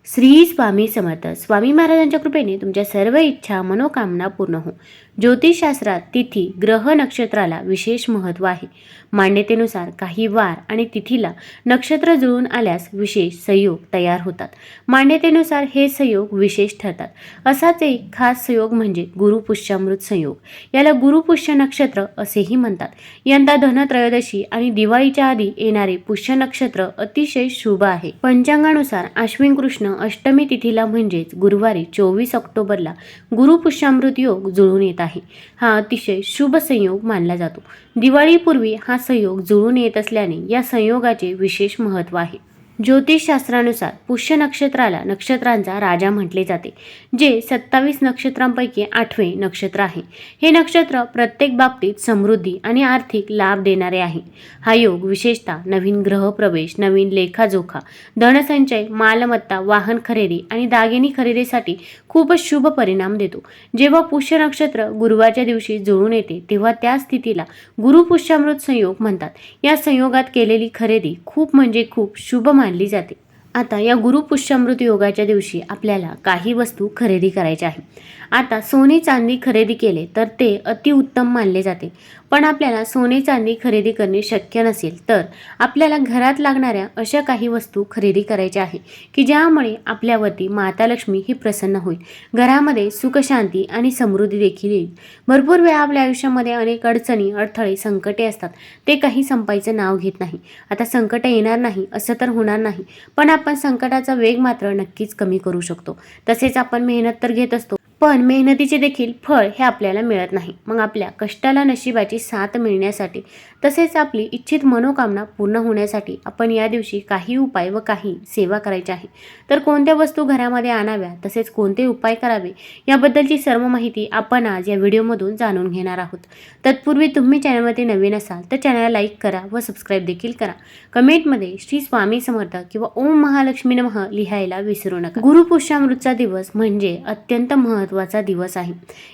श्री स्वामी समर्थ. स्वामी महाराजांच्या कृपेने तुमच्या सर्व इच्छा मनोकामना पूर्ण हो. ज्योतिषशास्त्रात तिथी ग्रह नक्षत्राला विशेष महत्त्व आहे. मान्यतेनुसार काही वार आणि तिथीला नक्षत्र जुळून आल्यास विशेष संयोग तयार होतात. मान्यतेनुसार हे संयोग विशेष ठरतात. असाच एक खास संयोग म्हणजे गुरुपुष्यामृत संयोग. याला गुरुपुष्य नक्षत्र असेही म्हणतात. यंदा धनत्रयोदशी आणि दिवाळीच्या आधी येणारे पुष्य नक्षत्र अतिशय शुभ आहे. पंचांगानुसार आश्विन कृष्ण अष्टमी तिथीला म्हणजेच गुरुवारी 24 ऑक्टोबरला गुरुपुष्यामृत योग जुळून येत आहे. हा अतिशय शुभ संयोग मानला जातो. दिवाळीपूर्वी हा संयोग जुळून येत असल्याने या संयोगाचे विशेष महत्त्व आहे. ज्योतिषशास्त्रानुसार पुष्य नक्षत्राला नक्षत्रांचा राजा म्हटले जाते, जे 27 नक्षत्रांपैकी 8वे नक्षत्र आहे. हे नक्षत्र प्रत्येक बाबतीत समृद्धी आणि आर्थिक लाभ देणारे आहे. हा योग विशेषतः नवीन ग्रहप्रवेश, नवीन लेखाजोखा, धनसंचय, मालमत्ता, वाहन खरेदी आणि दागिने खरेदीसाठी खूपच शुभ परिणाम देतो. जेव्हा पुष्य नक्षत्र गुरुवारच्या दिवशी जुळून येते तेव्हा त्या स्थितीला गुरुपुष्यामृत संयोग म्हणतात. या संयोगात केलेली खरेदी खूप म्हणजे खूप शुभ मानली जाते. आता या गुरुपुष्यामृत योगाच्या दिवशी आपल्याला काही वस्तू खरेदी करायच्या आहे. आता सोने चांदी खरेदी केले तर ते अतिउत्तम मानले जाते. पण आपल्याला सोने चांदी खरेदी करणे शक्य नसेल तर आपल्याला घरात लागणाऱ्या अशा काही वस्तू खरेदी करायच्या आहे की ज्यामुळे आपल्यावरती माता लक्ष्मी ही प्रसन्न होईल. घरामध्ये सुख शांती आणि समृद्धी देखील येईल. भरपूर वेळा आपल्या आयुष्यामध्ये अनेक अडचणी, अडथळे, संकटे असतात. ते काही संपायचं नाव घेत नाही. आता संकट येणार नाही असं तर होणार नाही, पण आपण संकटाचा वेग मात्र नक्कीच कमी करू शकतो. तसेच आपण मेहनत तर घेत असतो, पण मेहनतीचे देखील फळ हे आपल्याला मिळत नाही. मग आपल्या कष्टाला नशिबाची साथ मिळण्यासाठी तसेच आपली इच्छित मनोकामना पूर्ण होण्यासाठी आपण या दिवशी काही उपाय व काही सेवा करायची आहे. तर कोणत्या वस्तू घरामध्ये आणाव्या तसेच कोणते उपाय करावे याबद्दलची सर्व माहिती आपण आज या व्हिडिओमधून जाणून घेणार आहोत. तत्पूर्वी तुम्ही चॅनलमध्ये नवीन असाल तर चॅनलला लाईक करा व सबस्क्राईब देखील करा. कमेंटमध्ये श्री स्वामी समर्थ किंवा ओम महालक्ष्मी नमः लिहायला विसरू नका. गुरुपुष्यामृतचा दिवस म्हणजे अत्यंत महत्त्वाचा दिवस आहे.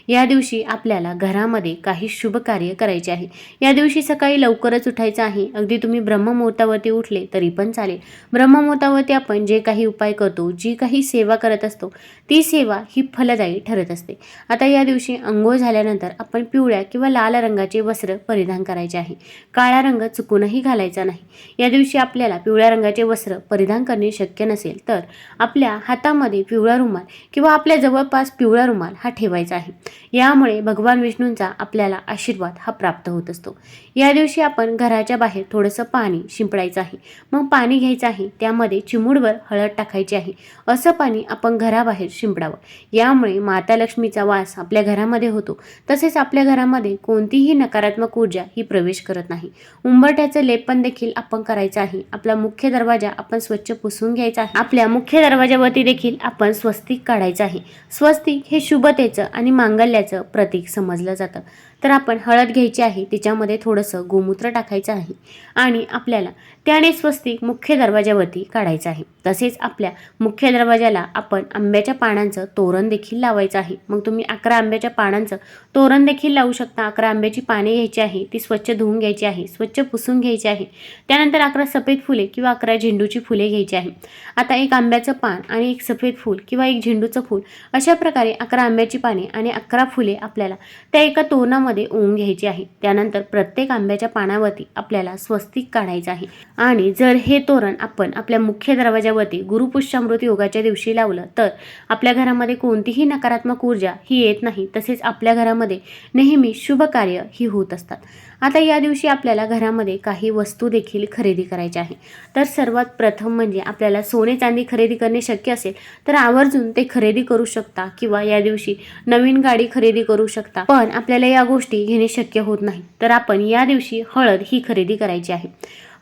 या दिवशी आपल्याला घरामध्ये काही शुभ कार्य करायचे आहे. या दिवशी सकाळी लवकरच उठायचं आहे. अगदी तुम्ही ब्रह्ममुहूर्तावरती उठले तरी पण चालेल. ब्रह्ममुहूर्तावरती आपण जे काही उपाय करतो, जी काही सेवा करत असतो ती सेवा ही फलदायी ठरत असते. आता या दिवशी अंघोळ झाल्यानंतर आपण पिवळ्या किंवा लाल रंगाचे वस्त्र परिधान करायचे आहे. काळा रंग चुकूनही घालायचा नाही. या दिवशी आपल्याला पिवळ्या रंगाचे वस्त्र परिधान करणे शक्य नसेल तर आपल्या हातामध्ये पिवळा रुमाल किंवा आपल्या जवळपास पिवळा रुमाल हा ठेवायचा आहे. यामुळे भगवान विष्णूंचा आपल्याला आशीर्वाद हा प्राप्त होत असतो. या दिवशी आपण घराच्या बाहेर थोडंसं पाणी शिंपडायचं आहे. मग पाणी घ्यायचं आहे, त्यामध्ये चिमूटभर हळद टाकायची आहे. असं पाणी आपण घराबाहेर शिंपडावं. यामुळे माता लक्ष्मीचा वास आपल्या घरामध्ये होतो. तसेच आपल्या घरामध्ये कोणतीही नकारात्मक ऊर्जा ही प्रवेश करत नाही. उंबरठ्याचं लेपन देखील आपण करायचं आहे. आपला मुख्य दरवाजा आपण स्वच्छ पुसून घ्यायचा आहे. आपल्या मुख्य दरवाजावरती देखील आपण स्वस्तिक काढायचं आहे. स्वस्तिक हे शुभतेचं आणि मांगल्याचं प्रतीक समजलं जातं. तर आपण हळद घ्यायची आहे, तिच्यामध्ये थोडंसं गोमूत्र टाकायचं आहे आणि आपल्याला त्याने स्वस्तिक मुख्य दरवाजावरती काढायचं आहे. तसेच आपल्या मुख्य दरवाजाला आपण आंब्याच्या पानांचं तोरण देखील लावायचं आहे. मग तुम्ही 11 आंब्याच्या पानांचं तोरण देखील लावू शकता. 11 आंब्याची पाने घ्यायची आहे, ती स्वच्छ धुवून घ्यायची आहे, स्वच्छ पुसून घ्यायची आहे. त्यानंतर 11 सफेद फुले किंवा 11 झेंडूची फुले घ्यायची आहे. आता एक आंब्याचं पान आणि एक सफेद फूल किंवा एक झेंडूचं फूल अशा प्रकारे 11 आंब्याची पाने आणि 11 फुले आपल्याला त्या एका तोरणामध्ये ओवून घ्यायची आहे. त्यानंतर प्रत्येक आंब्याच्या पानावरती आपल्याला स्वस्तिक काढायचं आहे. आणि जर हे तोरण आपण आपल्या मुख्य दरवाजावरती गुरुपुष्यामृत योगाच्या दिवशी लावलं तर आपल्या घरामध्ये कोणतीही नकारात्मक ऊर्जा ही येत नाही. तसेच आपल्या घरामध्ये नेहमी शुभ कार्य ही होत असतात. आता या दिवशी आपल्याला घरामध्ये काही वस्तू देखील खरेदी करायच्या आहे. तर सर्वात प्रथम म्हणजे आपल्याला सोने चांदी खरेदी करणे शक्य असेल तर आवर्जून ते खरेदी करू शकता किंवा या दिवशी नवीन गाडी खरेदी करू शकता. पण आपल्याला या गोष्टी घेणे शक्य होत नाही तर आपण या दिवशी हळद ही खरेदी करायची आहे.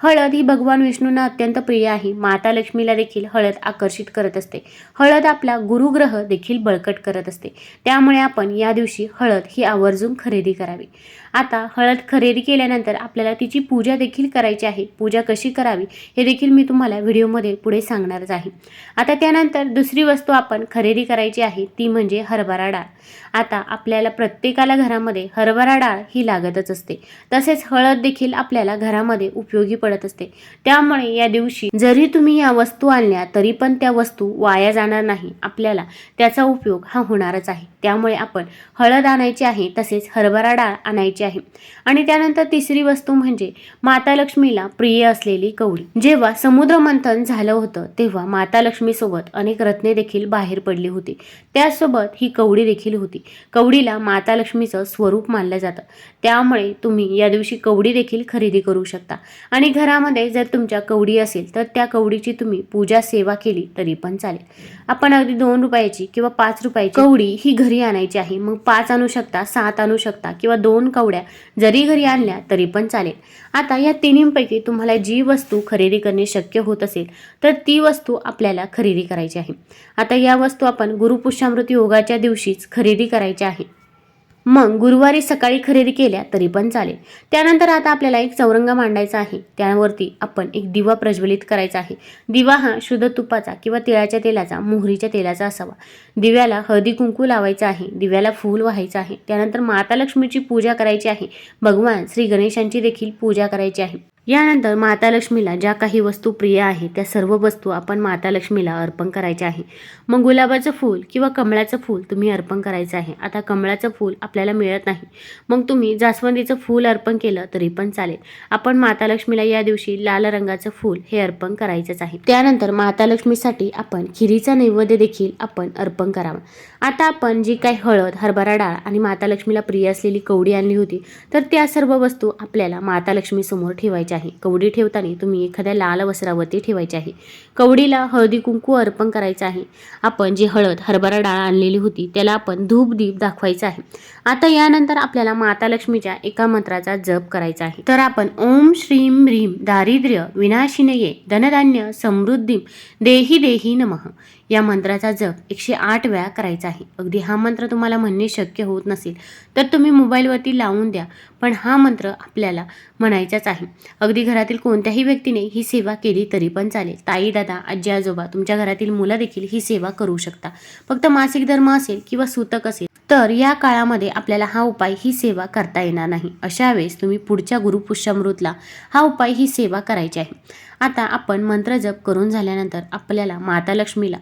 हळद ही भगवान विष्णूंना अत्यंत प्रिय आहे. माता लक्ष्मीला देखील हळद आकर्षित करत असते. हळद आपला गुरुग्रह देखील बळकट करत असते. त्यामुळे आपण या दिवशी हळद ही आवर्जून खरेदी करावी. आता हळद खरेदी केल्यानंतर आपल्याला तिची पूजा देखील करायची आहे. पूजा कशी करावी हे देखील मी तुम्हाला व्हिडिओमध्ये पुढे सांगणारच आहे. आता त्यानंतर दुसरी वस्तू आपण खरेदी करायची आहे ती म्हणजे हरभरा डाळ. आता आपल्याला प्रत्येकाला घरामध्ये हरभरा डाळ ही लागतच असते. तसेच हळद देखील आपल्याला घरामध्ये उपयोगी पडते. पडत असते. त्यामुळे या दिवशी जरी तुम्ही या वस्तू आणल्या तरी पण त्या वस्तू वाया जाणार नाही, आपल्याला त्याचा उपयोग हा होणारच आहे. त्यामुळे आपण हळद आणायची आहे, तसेच हरभरा डाळ आणायची आहे. आणि त्यानंतर तिसरी वस्तू म्हणजे माता लक्ष्मीला प्रिय असलेली कवडी. जेव्हा समुद्र मंथन झालं होतं तेव्हा माता लक्ष्मी सोबत अनेक रत्ने देखील बाहेर पडली होती. त्यासोबत ही कवडी देखील होती. कवडीला माता लक्ष्मीचं स्वरूप मानलं जातं. त्यामुळे तुम्ही या दिवशी कवडी देखील खरेदी करू शकता. आणि घरामध्ये जर तुमच्या कवडी असेल तर त्या कवडीची तुम्ही पूजा सेवा केली तरी पण चालेल. आपण अगदी 2 रुपयाची किंवा 5 रुपयाची कवडी ही घरी आणायची आहे. मग 5 आणू शकता, 7 आणू शकता किंवा 2 कवड्या जरी घरी आणल्या तरी पण चालेल. आता या तिन्हींपैकी तुम्हाला जी वस्तू खरेदी करणे शक्य होत असेल तर ती वस्तू आपल्याला खरेदी करायची आहे. आता या वस्तू आपण गुरुपुष्यामृत योगाच्या दिवशीच खरेदी करायच्या आहे. मग गुरुवारी सकाळी खरेदी केल्या तरी पण चालेल. त्यानंतर आता आपल्याला एक चौरंग मांडायचा आहे. त्यावरती आपण एक दिवा प्रज्वलित करायचा आहे. दिवा हा शुद्ध तुपाचा किंवा तिळाच्या तेलाचा, मोहरीच्या तेलाचा असावा. दिव्याला हळदी कुंकू लावायचं आहे. दिव्याला फूल व्हायचं आहे. त्यानंतर माता लक्ष्मीची पूजा करायची आहे. भगवान श्री गणेशांची देखील पूजा करायची आहे. यानंतर माता लक्ष्मीला ज्या काही वस्तू प्रिय आहेत त्या सर्व वस्तू आपण माता लक्ष्मीला अर्पण करायच्या आहे. मग गुलाबाचं फूल किंवा कमळाचं फूल तुम्ही अर्पण करायचं आहे. आता कमळाचं फूल आपल्याला मिळत नाही, मग तुम्ही जास्वंदीचं फूल अर्पण केलं तरी पण चालेल. आपण माता लक्ष्मीला या दिवशी लाल रंगाचं फूल हे अर्पण करायचंच आहे. त्यानंतर माता लक्ष्मीसाठी आपण खिरीचा नैवेद्य देखील आपण अर्पण करावा. आता आपण जी काही हळद, हरभरा डाळ आणि माता लक्ष्मीला प्रिय असलेली कवडी आणली होती तर त्या सर्व वस्तू आपल्याला माता लक्ष्मी समोर ठेवायच्या आहे. कवडी ठेवताना तुम्ही एखाद्या लाल वस्त्रावरती ठेवायची आहे. कवडीला हळदी कुंकू अर्पण करायचं आहे. आपण जी हळद, हरभरा डाळ आणलेली होती त्याला आपण धूप दीप दाखवायचा आहे. आता यानंतर आपल्याला माता लक्ष्मीच्या एका मंत्राचा जप करायचा आहे. तर आपण ओम श्रीम ह्रीम दारिद्र्य विनाशिनये धनधान्य समृद्धी देही देही नमः या मंत्राचा जप 108 वेळा करायचा आहे. अगदी हा मंत्र तुम्हाला म्हणणे शक्य होत नसेल तर तुम्ही मोबाईलवरती लावून द्या, पण हा मंत्र आपल्याला म्हणायचाच आहे. अगदी घरातील कोणत्याही व्यक्तीने ही सेवा केली तरी पण चालेल. ताई, दादा, आजी, आजोबा, तुमच्या घरातील मुलं देखील ही सेवा करू शकता. फक्त मासिक धर्म असेल किंवा सूतक असेल तर या काळामध्ये आपल्याला हा उपाय, ही सेवा करता येणार नाही. अशा वेळेस तुम्ही पुढच्या गुरुपुष्यामृतला हा उपाय, ही सेवा करायची आहे. आता आपण मंत्र जप करून झाल्यानंतर आपल्याला माता लक्ष्मीला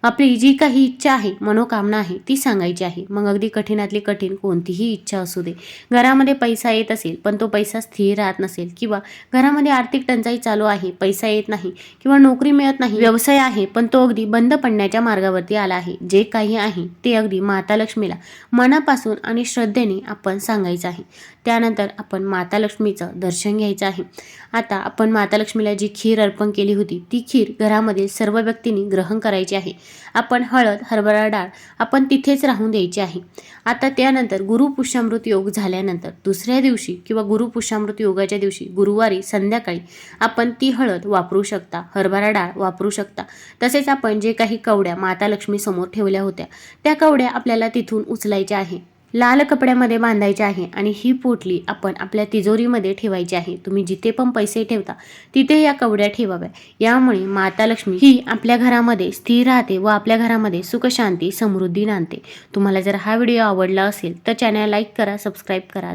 आपली जी काही इच्छा आहे, मनोकामना आहे ती सांगायची आहे. मग अगदी कठीणातली कठीण कोणतीही इच्छा असू दे. घरामध्ये पैसा येत असेल पण तो पैसा स्थिर राहत नसेल किंवा घरामध्ये आर्थिक टंचाई चालू आहे, पैसा येत नाही किंवा नोकरी मिळत नाही, व्यवसाय आहे पण तो अगदी बंद पडण्याच्या मार्गावरती आला आहे, जे काही आहे ते अगदी माता लक्ष्मीला मनापासून आणि श्रद्धेने आपण सांगायचं आहे. त्यानंतर आपण माता लक्ष्मीचं दर्शन घ्यायचं आहे. आता आपण माता लक्ष्मीला जी खीर अर्पण केली होती ती खीर घरामध्ये सर्व व्यक्तींनी ग्रहण करायची आहे. आपण हळद, हरभरा डाळ आपण तिथेच राहून द्यायची आहे. आता त्यानंतर गुरुपुष्यामृत योग झाल्यानंतर दुसऱ्या दिवशी किंवा गुरुपुष्यामृत योगाच्या दिवशी गुरुवारी संध्याकाळी आपण ती हळद वापरू शकता, हरभरा डाळ वापरू शकता. तसेच आपण जे काही कवड्या माता लक्ष्मी समोर ठेवल्या होत्या त्या कवड्या आपल्याला तिथून उचलायच्या आहे, लाल कपड्यामध्ये बांधायचे आहे आणि ही पोटली आपण आपल्या तिजोरीमध्ये ठेवायची आहे. तुम्ही जिथे पण पैसे ठेवता तिथे या कवड्या ठेवाव्या. यामुळे माता लक्ष्मी ही आपल्या घरामध्ये स्थिर राहते व आपल्या घरामध्ये सुख, शांती, समृद्धी नांदते. तुम्हाला जर हा व्हिडिओ आवडला असेल तर चॅनल लाईक करा, सबस्क्राईब करा.